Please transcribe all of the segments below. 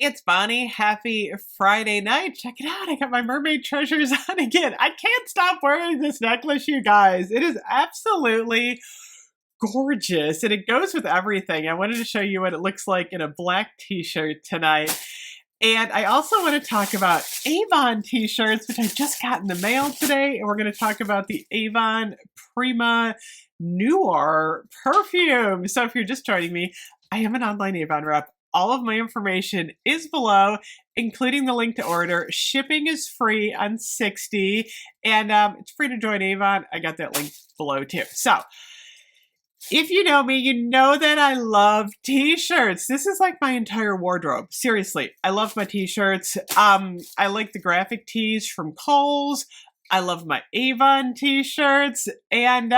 It's Bonnie. Happy Friday night. Check it out. I got my mermaid treasures on again. I can't stop wearing this necklace, you guys. It is absolutely gorgeous and it goes with everything. I wanted to show you what it looks like in a black t-shirt tonight. And I also want to talk about Avon t-shirts, which I just got in the mail today. And we're going to talk about the Avon Prima Noir Perfume. So if you're just joining me, I am an online Avon rep. All of my information is below, including the link to order. Shipping is free on 60, and it's free to join Avon. I got that link below too. So if you know me, you know that I love t-shirts. This is like my entire wardrobe. Seriously, I love my t-shirts. I like the graphic tees from Kohl's. I love my Avon t-shirts, and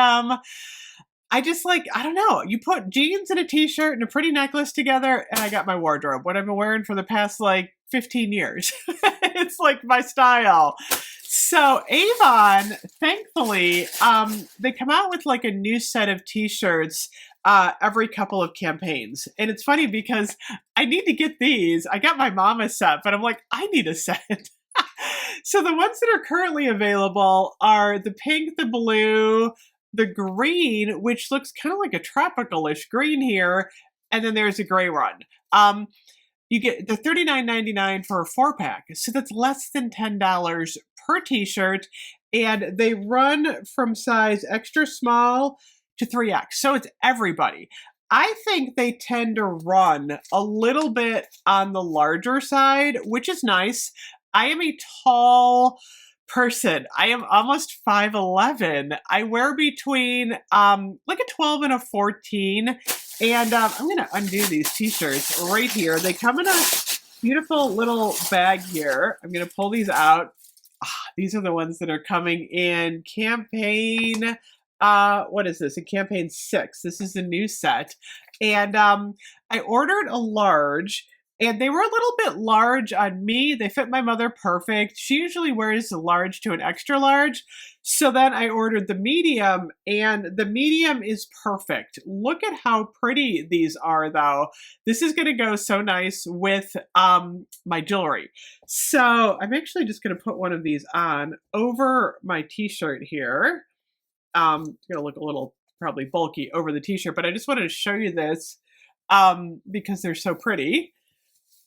I just like, I don't know, you put jeans and a t-shirt and a pretty necklace together and I got my wardrobe. What I've been wearing for the past like 15 years. It's like my style. So Avon, thankfully, they come out with like a new set of t-shirts every couple of campaigns. And it's funny because I need to get these. I got my mom a set, but I'm like, I need a set. So the ones that are currently available are the pink, the blue, the green, which looks kind of like a tropical-ish green here, and then there's a gray one. You get the $39.99 for a 4-pack, so that's less than $10 per t-shirt, and they run from size extra small to 3X, so it's everybody. I think they tend to run a little bit on the larger side, which is nice. I am a tall person. I am almost 5'11". I wear between like a 12 and a 14. And I'm going to undo these t-shirts right here. They come in a beautiful little bag here. I'm going to pull these out. These are the ones that are coming in campaign. What is this? In campaign 6. This is the new set. And I ordered a large. And they were a little bit large on me. They fit my mother perfect. She usually wears a large to an extra large. So then I ordered the medium, and the medium is perfect. Look at how pretty these are, though. This is going to go so nice with my jewelry. So I'm actually just going to put one of these on over my t-shirt here. It's going to look a little probably bulky over the t-shirt, but I just wanted to show you this because they're so pretty.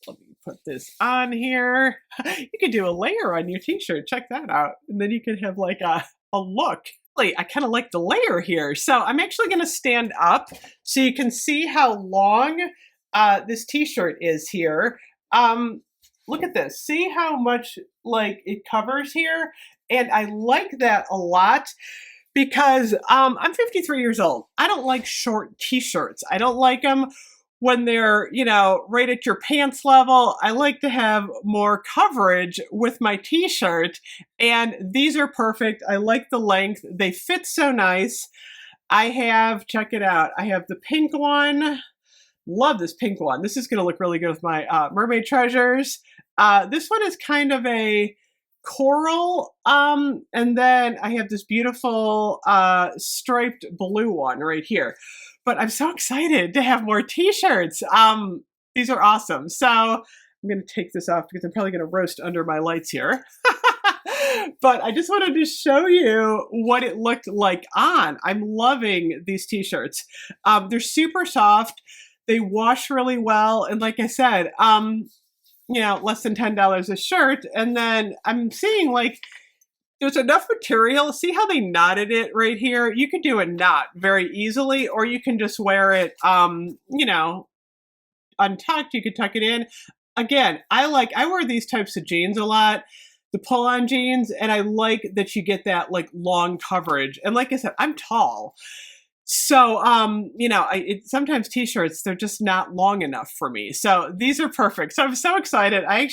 Let me put this on here. You could do a layer on your t-shirt. Check that out. And then you could have like a look. I kind of like the layer here. So I'm actually going to stand up so you can see how long this t-shirt is here. Look at this. See how much like it covers here? And I like that a lot because I'm 53 years old. I don't like short t-shirts. I don't like them when they're, you know, right at your pants level. I like to have more coverage with my t-shirt, and these are perfect. I like the length. They fit so nice. I have, check it out, I have the pink one. Love this pink one. This is going to look really good with my mermaid treasures. This one is kind of a coral, and then I have this beautiful striped blue one right here. But I'm so excited to have more t-shirts. These are awesome. So I'm going to take this off because I'm probably going to roast under my lights here. But I just wanted to show you what it looked like on. I'm loving these t-shirts. They're super soft. They wash really well. And like I said, you know, less than $10 a shirt. And then I'm seeing like there's enough material. See how they knotted it right here? You could do a knot very easily, or you can just wear it, you know, untucked. You could tuck it in. Again, I wear these types of jeans a lot, the pull-on jeans, and I like that you get that like long coverage. And like I said, I'm tall. So, you know, sometimes t-shirts, they're just not long enough for me. So these are perfect. So I'm so excited. I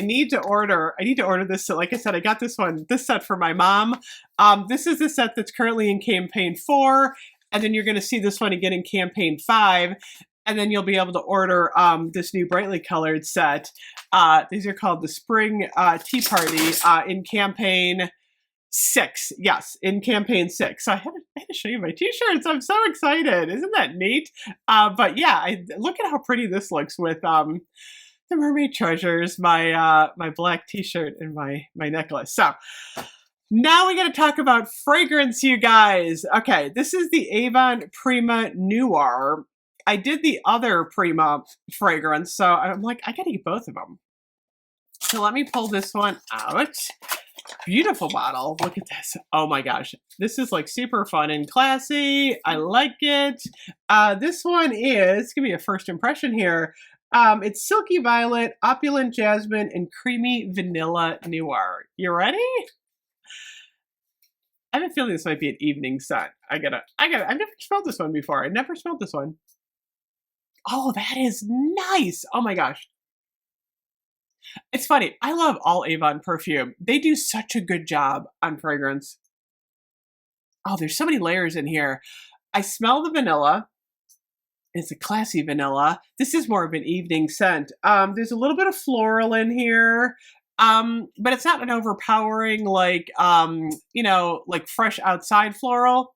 need to order this. So like I said, I got this set for my mom. This is the set that's currently in campaign 4. And then you're going to see this one again in campaign 5. And then you'll be able to order this new brightly colored set. These are called the Spring Tea Party in campaign 6. Yes, in campaign 6. So I had to show you my t-shirts. I'm so excited. Isn't that neat? But yeah, look at how pretty this looks with the the mermaid treasures, my black t-shirt and my necklace. So now we got to talk about fragrance, you guys. Okay, this is the Avon Prima Noir. I did the other Prima fragrance, so I'm like, I got to get both of them. So let me pull this one out. Beautiful bottle. Look at this. Oh my gosh. This is like super fun and classy. I like it. This one is, give me a first impression here. It's Silky Violet, Opulent Jasmine, and Creamy Vanilla Noir. You ready? I have a feeling this might be an evening scent. I've never smelled this one before. I never smelled this one. Oh, that is nice. Oh my gosh. It's funny. I love all Avon perfume. They do such a good job on fragrance. Oh, there's so many layers in here. I smell the vanilla. It's a classy vanilla. This is more of an evening scent. There's a little bit of floral in here. But it's not an overpowering, like, like fresh outside floral.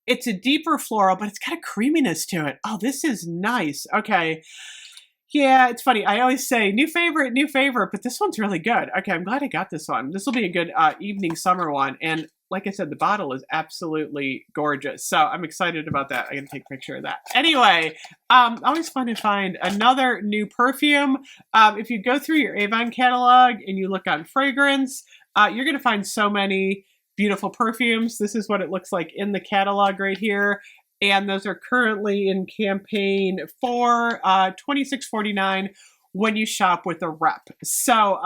It's a deeper floral, but it's got a creaminess to it. Oh, this is nice. Okay. Yeah, it's funny. I always say new favorite, but this one's really good. Okay, I'm glad I got this one. This will be a good evening summer one. And like I said, the bottle is absolutely gorgeous. So I'm excited about that. I'm going to take a picture of that. Anyway, always fun to find another new perfume. If you go through your Avon catalog and you look on fragrance, you're going to find so many beautiful perfumes. This is what it looks like in the catalog right here. And those are currently in campaign for $26.49 when you shop with a rep. So,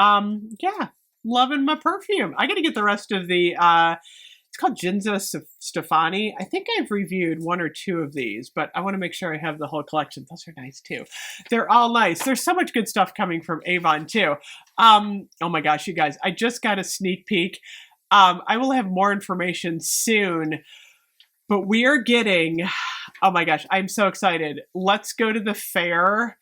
yeah, loving my perfume. I got to get the rest of the, it's called Ginza Stefani. I think I've reviewed one or two of these, but I want to make sure I have the whole collection. Those are nice too. They're all nice. There's so much good stuff coming from Avon too. Oh my gosh, you guys, I just got a sneak peek. I will have more information soon. But we are getting, oh my gosh, I'm so excited. Let's go to the fair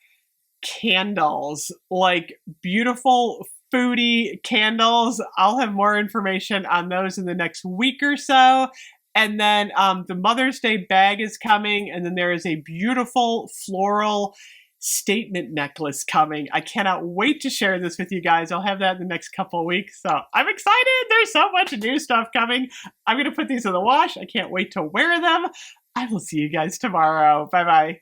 candles, like beautiful foodie candles. I'll have more information on those in the next week or so. And then the Mother's Day bag is coming. And then there is a beautiful floral statement necklace coming. I cannot wait to share this with you guys. I'll have that in the next couple of weeks. So I'm excited. There's so much new stuff coming. I'm going to put these in the wash. I can't wait to wear them. I will see you guys tomorrow. Bye-bye.